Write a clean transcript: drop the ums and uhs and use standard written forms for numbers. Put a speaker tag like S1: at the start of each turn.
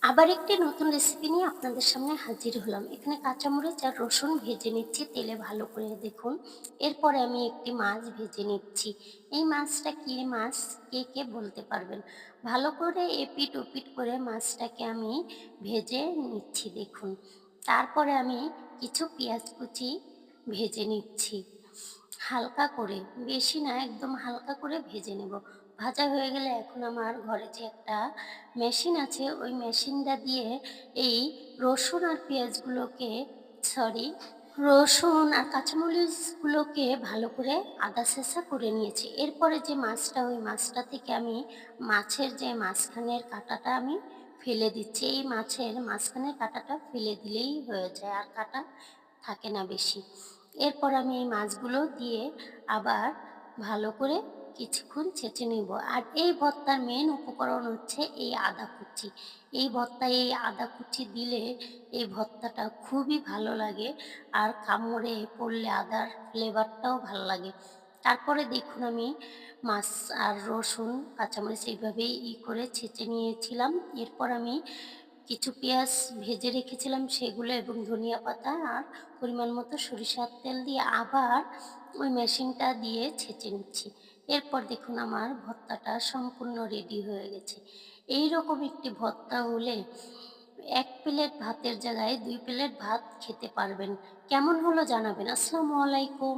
S1: আবার একটি নতুন রেসিপি নিয়ে আপনাদের সামনে হাজির হলাম। এখানে কাঁচামরিচ আর রসুন ভেজে নিচ্ছি তেলে ভালো করে দেখুন। এরপরে আমি একটি মাছ ভেজে নিচ্ছি। এই মাছটা কি মাছ কে কে বলতে পারবেন? ভালো করে এপিট ওপিট করে মাছটাকে আমি ভেজে নিচ্ছি দেখুন। তারপরে আমি কিছু পেঁয়াজ কুচি ভেজে নিচ্ছি। হালকা করে, বেশি না একদম হালকা করে ভেজে নেব। ভাজা হয়ে গেলে এখন আমার ঘরে যে একটা মেশিন আছে ওই মেশিনটা দিয়ে এই রসুন আর পেঁয়াজগুলোকে সরি রসুন আর কাঁচামরিচগুলোকে ভালো করে আদা ছেঁচা করে নিয়েছি। এরপরে যে মাছটা ওই মাছটা থেকে আমি মাছের যে মাঝখানের কাঁটাটা আমি ফেলে দিচ্ছি। এই মাছের মাঝখানের কাঁটাটা ফেলে দিলেই হয়ে যায়, আর কাঁটা থাকে না বেশি। এরপর আমি এই মাছগুলো দিয়ে আবার ভালো করে কিছুক্ষণ ছেঁচে নিব। আর এই ভর্তার মেন উপকরণ হচ্ছে এই আদা কুচি। এই ভর্তায় এই আদা কুচি দিলে এই ভর্তাটা খুবই ভালো লাগে, আর কামড়ে পড়লে আদার ফ্লেভারটাও ভালো লাগে। তারপরে দেখুন আমি মাছ আর রসুন কাঁচামরিচ এইভাবেই করে ছেঁচে নিয়েছিলাম। এরপর আমি কিছু পেঁয়াজ ভেজে রেখেছিলাম সেগুলো এবং ধনিয়া পাতা আর পরিমাণ মতো সরিষার তেল দিয়ে আবার ওই মেশিনটা দিয়ে ছেঁচে নিচ্ছি। এরপর দেখুন আমার ভর্তাটা সম্পূর্ণ রেডি হয়ে গেছে। এই রকম একটি ভর্তা হলে ১ প্লেট ভাতের জায়গায় ২ প্লেট ভাত খেতে পারবেন। কেমন হলো জানাবেন। আসসালামু আলাইকুম।